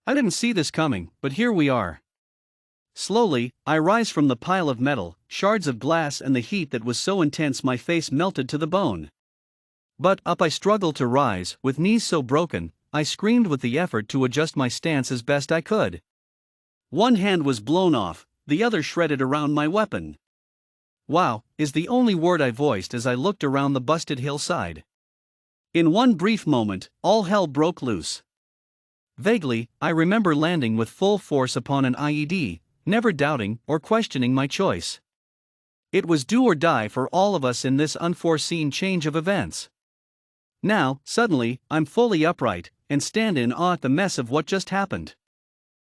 I didn't see this coming, but here we are. Slowly, I rise from the pile of metal, shards of glass, and the heat that was so intense my face melted to the bone. But up I struggled to rise, with knees so broken, I screamed with the effort to adjust my stance as best I could. One hand was blown off, the other shredded around my weapon. Wow, is the only word I voiced as I looked around the busted hillside. In one brief moment, all hell broke loose. Vaguely, I remember landing with full force upon an IED, never doubting or questioning my choice. It was do or die for all of us in this unforeseen change of events. Now, suddenly, I'm fully upright, and stand in awe at the mess of what just happened.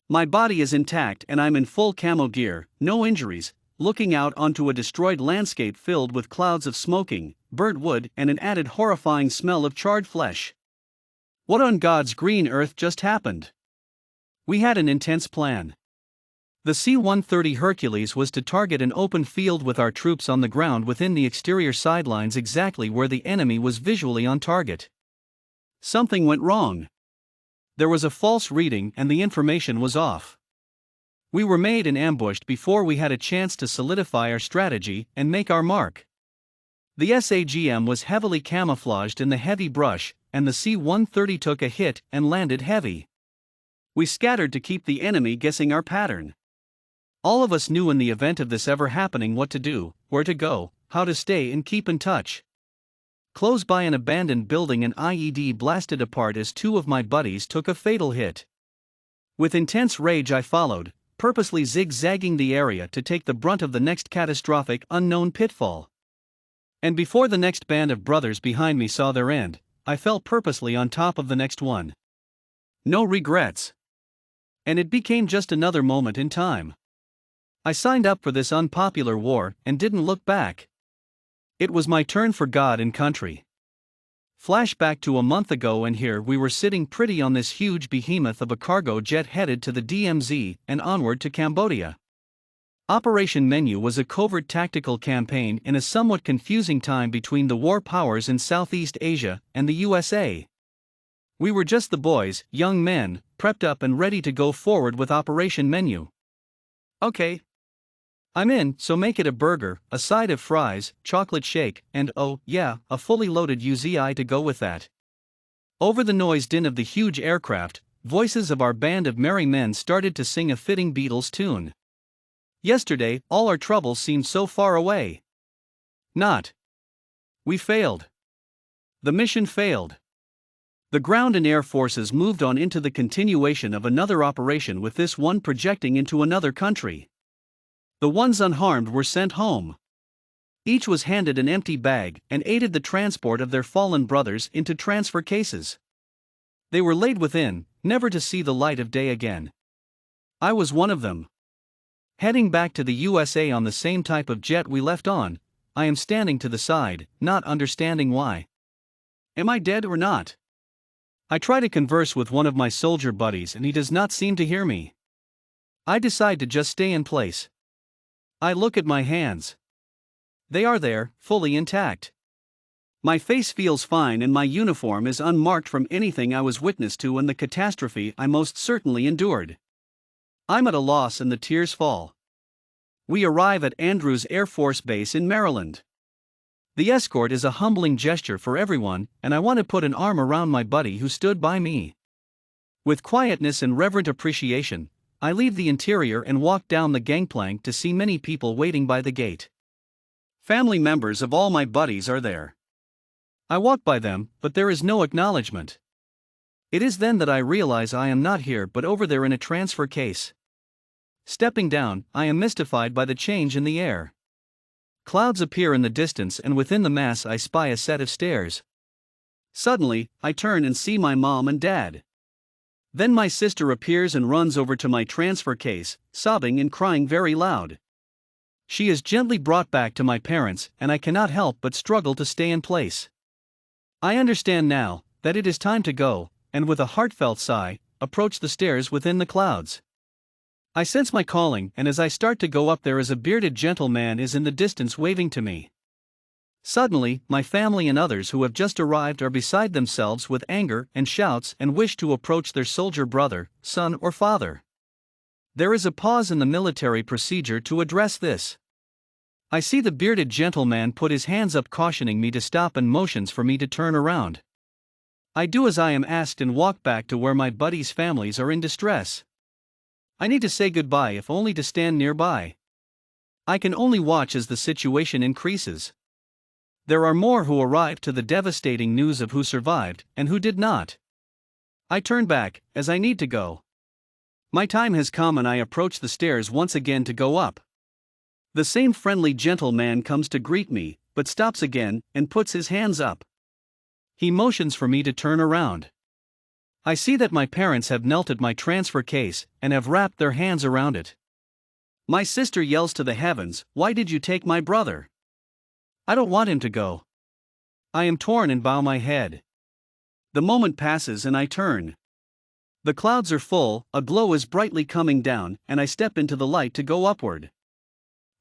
My body is intact and I'm in full camo gear, no injuries, looking out onto a destroyed landscape filled with clouds of smoking, burnt wood and an added horrifying smell of charred flesh. What on God's green earth just happened? We had an intense plan. The C-130 Hercules was to target an open field with our troops on the ground within the exterior sidelines exactly where the enemy was visually on target. Something went wrong. There was a false reading and the information was off. We were made and ambushed before we had a chance to solidify our strategy and make our mark. The SAGM was heavily camouflaged in the heavy brush, and the C-130 took a hit and landed heavy. We scattered to keep the enemy guessing our pattern. All of us knew in the event of this ever happening what to do, where to go, how to stay and keep in touch. Close by an abandoned building, an IED blasted apart as two of my buddies took a fatal hit. With intense rage I followed, purposely zigzagging the area to take the brunt of the next catastrophic unknown pitfall. And before the next band of brothers behind me saw their end, I fell purposely on top of the next one. No regrets. And it became just another moment in time. I signed up for this unpopular war and didn't look back. It was my turn for God and country. Flashback to a month ago, and here we were sitting pretty on this huge behemoth of a cargo jet headed to the DMZ and onward to Cambodia. Operation Menu was a covert tactical campaign in a somewhat confusing time between the war powers in Southeast Asia and the USA. We were just the boys, young men, prepped up and ready to go forward with Operation Menu. Okay. I'm in, so make it a burger, a side of fries, chocolate shake, and oh, yeah, a fully loaded UZI to go with that. Over the noise din of the huge aircraft, voices of our band of merry men started to sing a fitting Beatles tune. Yesterday, all our troubles seemed so far away. Not. We failed. The mission failed. The ground and air forces moved on into the continuation of another operation, with this one projecting into another country. The ones unharmed were sent home. Each was handed an empty bag and aided the transport of their fallen brothers into transfer cases. They were laid within, never to see the light of day again. I was one of them. Heading back to the USA on the same type of jet we left on, I am standing to the side, not understanding why. Am I dead or not? I try to converse with one of my soldier buddies and he does not seem to hear me. I decide to just stay in place. I look at my hands. They are there, fully intact. My face feels fine and my uniform is unmarked from anything I was witness to in the catastrophe I most certainly endured. I'm at a loss and the tears fall. We arrive at Andrews Air Force Base in Maryland. The escort is a humbling gesture for everyone, and I want to put an arm around my buddy who stood by me. With quietness and reverent appreciation, I leave the interior and walk down the gangplank to see many people waiting by the gate. Family members of all my buddies are there. I walk by them, but there is no acknowledgement. It is then that I realize I am not here but over there in a transfer case. Stepping down, I am mystified by the change in the air. Clouds appear in the distance and within the mass I spy a set of stairs. Suddenly, I turn and see my mom and dad. Then my sister appears and runs over to my transfer case, sobbing and crying very loud. She is gently brought back to my parents and I cannot help but struggle to stay in place. I understand now that it is time to go, and with a heartfelt sigh, approach the stairs within the clouds. I sense my calling, and as I start to go up there, as a bearded gentleman is in the distance waving to me. Suddenly, my family and others who have just arrived are beside themselves with anger and shouts and wish to approach their soldier brother, son, or father. There is a pause in the military procedure to address this. I see the bearded gentleman put his hands up, cautioning me to stop, and motions for me to turn around. I do as I am asked and walk back to where my buddies' families are in distress. I need to say goodbye, if only to stand nearby. I can only watch as the situation increases. There are more who arrive to the devastating news of who survived and who did not. I turn back, as I need to go. My time has come, and I approach the stairs once again to go up. The same friendly gentleman comes to greet me, but stops again and puts his hands up. He motions for me to turn around. I see that my parents have knelt at my transfer case and have wrapped their hands around it. My sister yells to the heavens, "Why did you take my brother? I don't want him to go." I am torn and bow my head. The moment passes and I turn. The clouds are full, a glow is brightly coming down, and I step into the light to go upward.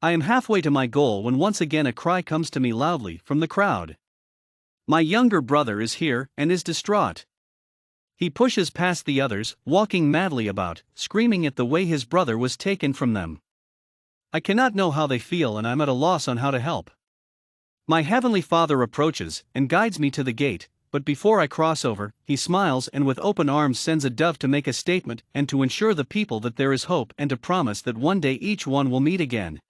I am halfway to my goal when once again a cry comes to me loudly from the crowd. My younger brother is here and is distraught. He pushes past the others, walking madly about, screaming at the way his brother was taken from them. I cannot know how they feel, and I'm at a loss on how to help. My heavenly Father approaches and guides me to the gate, but before I cross over, he smiles and with open arms sends a dove to make a statement and to ensure the people that there is hope and to promise that one day each one will meet again.